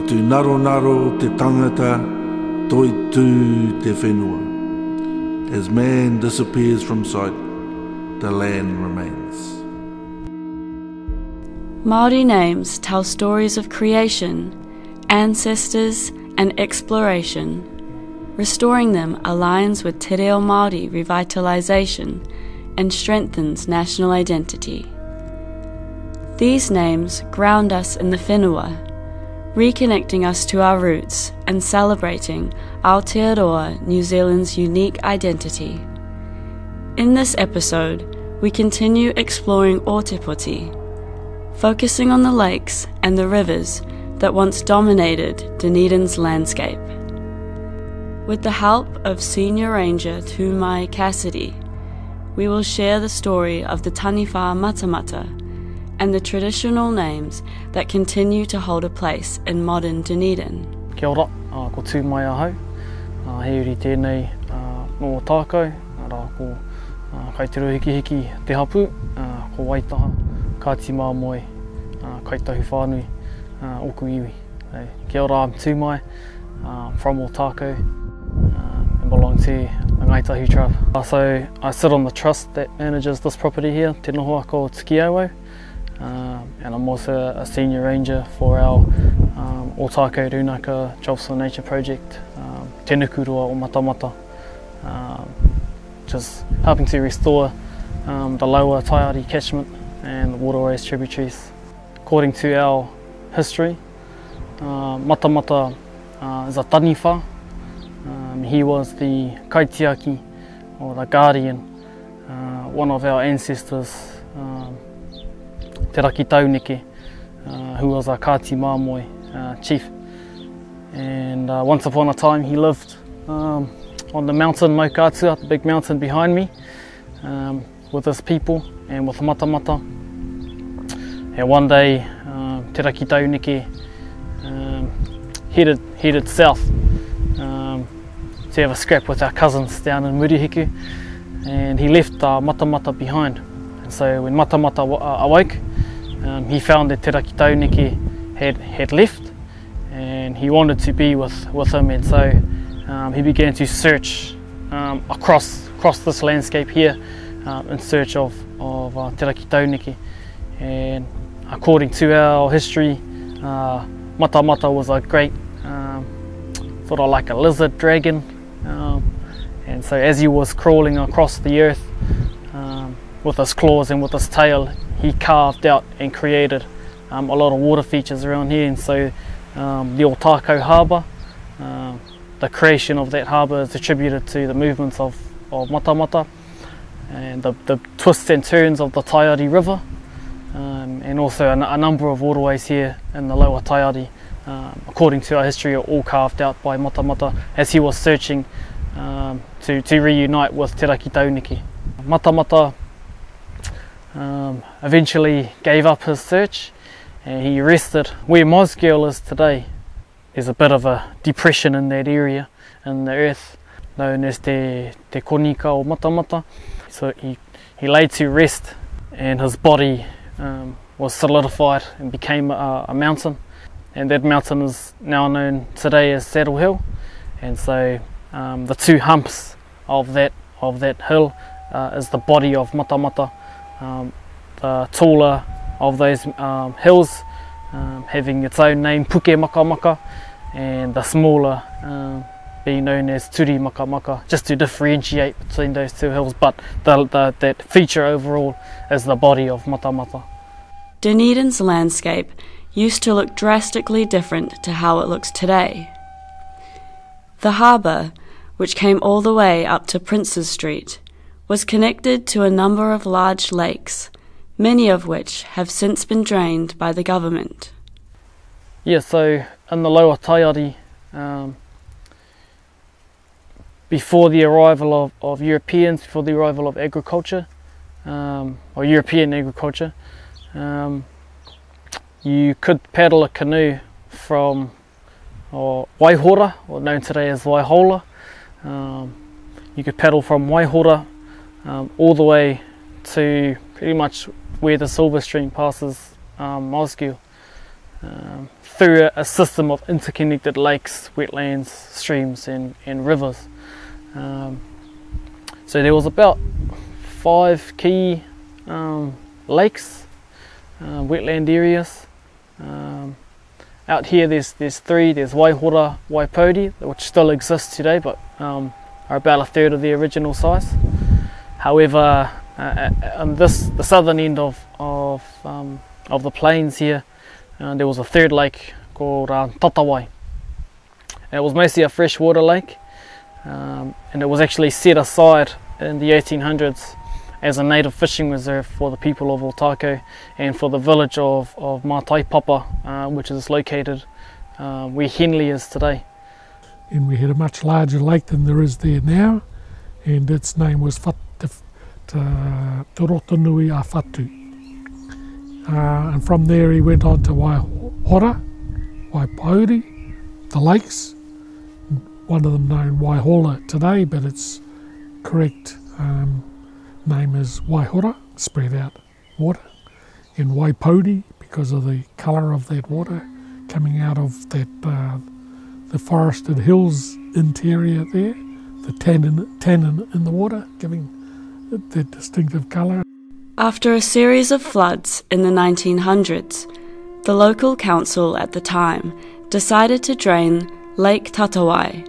Whakatu naro naro te tangata, Toitū te whenua. As man disappears from sight, the land remains. Māori names tell stories of creation, ancestors and exploration. Restoring them aligns with Te Reo Māori revitalisation and strengthens national identity. These names ground us in the whenua, reconnecting us to our roots and celebrating Aotearoa New Zealand's unique identity. In this episode, we continue exploring Ōtepoti, focusing on the lakes and the rivers that once dominated Dunedin's landscape. With the help of Senior Ranger Tumai Cassidy, we will share the story of the taniwha Matamata and the traditional names that continue to hold a place in modern Dunedin. Kia ora, ko Tumai ahau. He uri tēnei no tākau, rā ko kai te rohiki hiki te hapu, ko waitaha, kāti māmoe, kai tahu whānui, oku iwi. Kia ora, I'm Tumai, from Ōtākau, and belong to the Ngaitahu tribe. So I sit on the trust that manages this property here, Te Nohoa ko Tukiawo, and I'm also a senior ranger for our Ōtākau Runaka Jobs for Nature project, Te Nukurua o Matamata, just helping to restore the lower Taiari catchment and the waterways tributaries. According to our history, Matamata is a taniwha. He was the kaitiaki, or the guardian, one of our ancestors, Te Raki Tauneke, who was a Kāti Māmoe chief. And once upon a time he lived on the mountain Maukatua, the big mountain behind me, with his people and with Matamata. And one day Te Raki Tauneke headed south to have a scrap with our cousins down in Murihiku, and he left Matamata behind. And so when Matamata awoke, he found that Te Raki Tauneke had left, and he wanted to be with him, and so he began to search across this landscape here in search of Te Raki Tauneke. And according to our history, Matamata was a great sort of like a lizard dragon, and so as he was crawling across the earth with his claws and with his tail, he carved out and created a lot of water features around here. And so the Ōtākau harbour, the creation of that harbour is attributed to the movements of Matamata and the twists and turns of the Taiari River, and also a number of waterways here in the lower Taiari, according to our history, are all carved out by Matamata as he was searching to reunite with Te Raki Tauneke. Matamata eventually gave up his search, and he rested where Mosgiel is today. There's a bit of a depression in that area in the earth known as Te Konika o Matamata. So he laid to rest, and his body was solidified and became a mountain, and that mountain is now known today as Saddle Hill. And so the two humps of that hill is the body of Matamata. The taller of those hills having its own name, Puke Maka Maka, and the smaller being known as Turi Maka Maka, just to differentiate between those two hills, but that feature overall is the body of Matamata. Dunedin's landscape used to look drastically different to how it looks today. The harbour, which came all the way up to Princes Street, was connected to a number of large lakes, many of which have since been drained by the government. Yeah, so in the lower Taiari, before the arrival of Europeans, before the arrival of agriculture, or European agriculture, you could paddle a canoe from Waihora, or known today as Waihola. You could paddle from Waihora all the way to pretty much where the Silver Stream passes Mosgiel. through a system of interconnected lakes, wetlands, streams and rivers. So there was about 5 key lakes, wetland areas. Out here there's 3, there's Waihora, Ōtepoti, which still exists today but are about 1/3 of the original size. However, on the southern end of the plains here, there was a 3rd lake called Tatawai. It was mostly a freshwater lake, and it was actually set aside in the 1800s as a native fishing reserve for the people of Ōtepoti and for the village of Matamata, which is located where Henley is today. And we had a much larger lake than there is there now, and its name was Te Rotonui a Whatu. And from there he went on to Waihora, Waipauri, the lakes, one of them known Waihola today, but its correct name is Waihora, spread out water, and Ōtepoti because of the colour of that water coming out of that the forested hills interior there, the tannin in the water giving it that distinctive colour. After a series of floods in the 1900s, the local council at the time decided to drain Lake Tatawai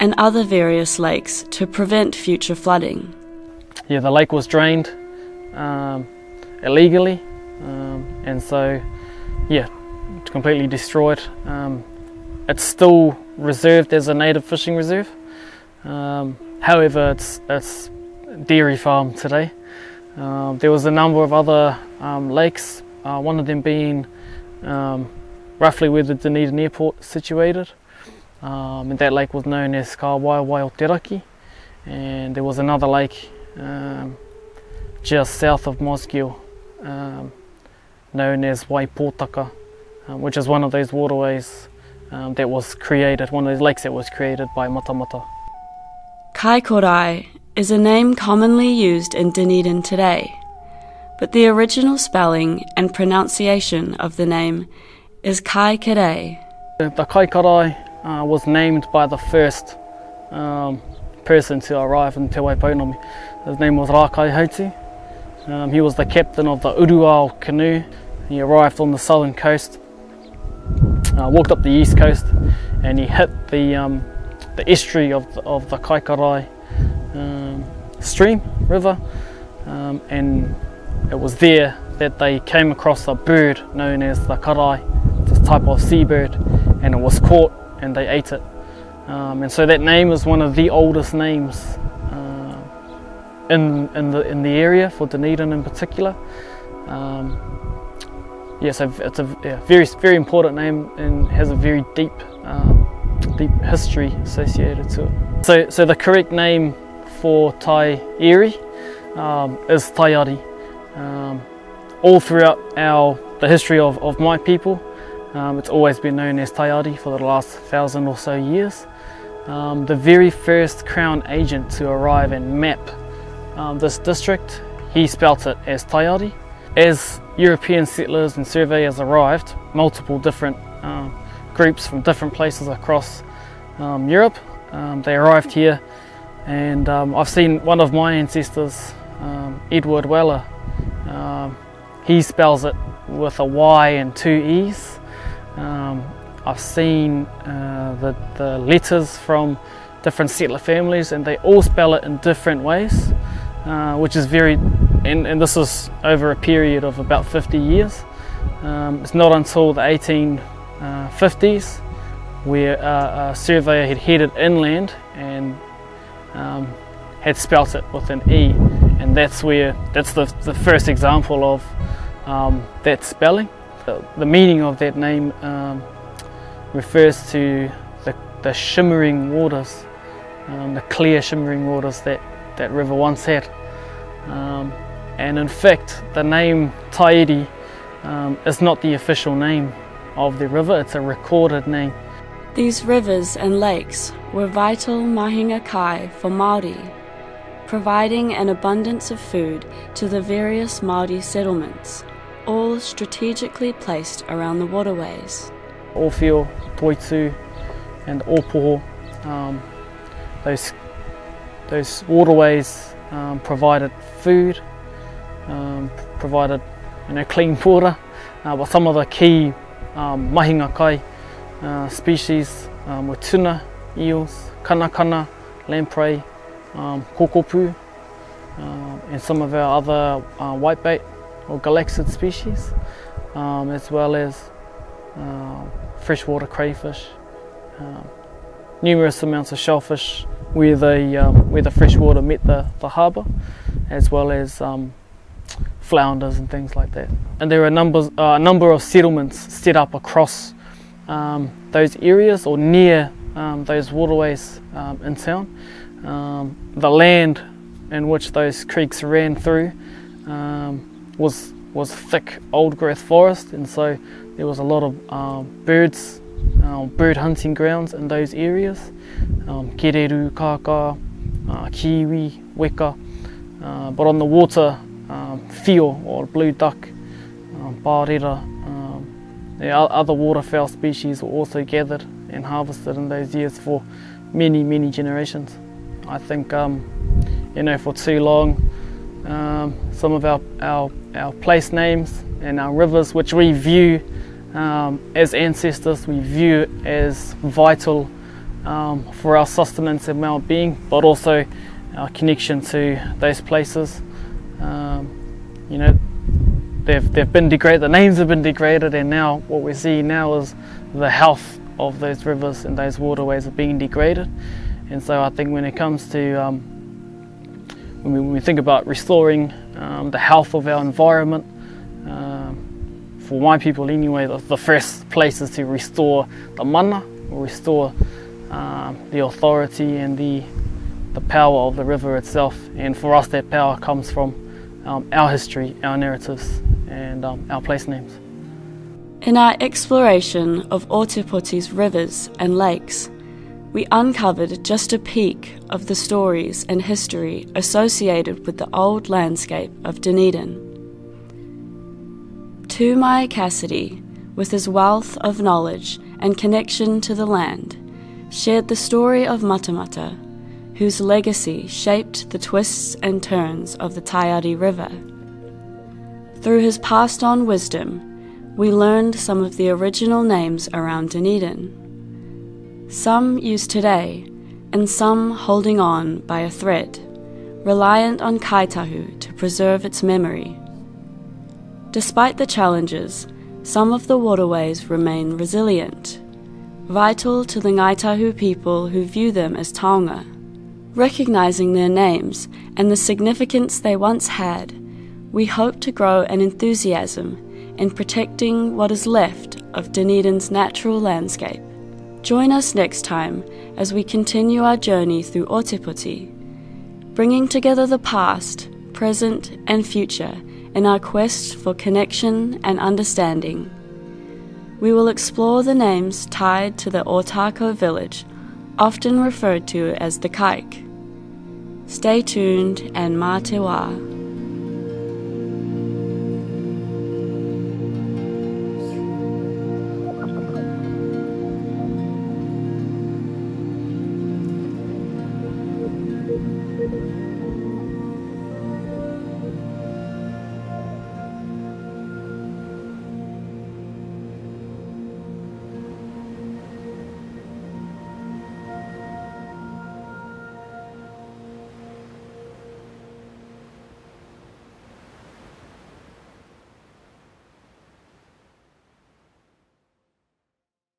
and other various lakes to prevent future flooding. Yeah, the lake was drained illegally, and so yeah, completely destroyed. It's still reserved as a native fishing reserve. However, it's dairy farm today. There was a number of other lakes, one of them being roughly where the Dunedin airport is situated, and that lake was known as Ka Waiwai o Teraki, and there was another lake just south of Mosgiel known as Waipōtaka, which is one of those waterways that was created, one of those lakes that was created by Matamata. Kaikorai is a name commonly used in Dunedin today, but the original spelling and pronunciation of the name is Kaikorai. The Kaikorai was named by the first person to arrive in Te Waipounamu. His name was Rākaihautu. He was the captain of the Uruao canoe. He arrived on the southern coast, walked up the east coast, and he hit the estuary of the Kaikorai stream, river, and it was there that they came across a bird known as the karai, this type of seabird, and it was caught and they ate it. And so that name is one of the oldest names in the area for Dunedin in particular. So it's a very important name and has a very deep history associated to it. So the correct name for Tai Eri is Taiari. All throughout the history of my people, it's always been known as Taiari for the last 1,000 or so years. The very first Crown agent to arrive and map this district, he spelt it as Taiari. As European settlers and surveyors arrived, multiple different groups from different places across Europe, they arrived here, and I've seen one of my ancestors, Edward Weller, he spells it with a Y and 2 E's. I've seen the letters from different settler families, and they all spell it in different ways, which is and this is over a period of about 50 years. It's not until the 1850s where a surveyor had headed inland and had spelt it with an E, and that's the first example of that spelling. The meaning of that name refers to the shimmering waters, the clear shimmering waters that river once had. And in fact, the name Taieri is not the official name of the river, it's a recorded name. These rivers and lakes were vital mahinga kai for Māori, providing an abundance of food to the various Māori settlements, all strategically placed around the waterways. Ōwhio, Toitū and Ōpoho, those waterways provided food, provided clean water, but some of the key mahinga kai species were tuna, eels, kanakana, lamprey, kokopu, and some of our other whitebait or galaxid species, as well as freshwater crayfish, numerous amounts of shellfish where the freshwater met the harbour, as well as flounders and things like that. And there are a number of settlements set up across those areas or near those waterways in town. The land in which those creeks ran through was thick old growth forest, and so there was a lot of birds, bird hunting grounds in those areas. Kereru, kaka, kiwi, weka, but on the water, whio or blue duck, pārera, the other waterfowl species were also gathered and harvested in those years for many generations. I think for too long, some of our place names and our rivers, which we view as ancestors, we view as vital for our sustenance and well-being, but also our connection to those places. They've been degraded, the names have been degraded, and now what we see now is the health of those rivers and those waterways are being degraded. And so I think when it comes to when we think about restoring the health of our environment, for my people anyway, the first place is to restore the mana, or restore the authority and the power of the river itself. And for us, that power comes from our history, our narratives, and our place names. In our exploration of Ōtepoti's rivers and lakes, we uncovered just a peek of the stories and history associated with the old landscape of Dunedin. Tumai Cassidy, with his wealth of knowledge and connection to the land, shared the story of Matamata, whose legacy shaped the twists and turns of the Taiari River. Through his passed-on wisdom, we learned some of the original names around Dunedin. Some used today, and some holding on by a thread, reliant on kaitahu to preserve its memory. Despite the challenges, some of the waterways remain resilient, vital to the Ngaitahu people who view them as taonga. Recognizing their names and the significance they once had, we hope to grow an enthusiasm in protecting what is left of Dunedin's natural landscape. Join us next time as we continue our journey through Ōtepoti, bringing together the past, present and future in our quest for connection and understanding. We will explore the names tied to the Ōtako village, often referred to as the Kaik. Stay tuned and mā te wā.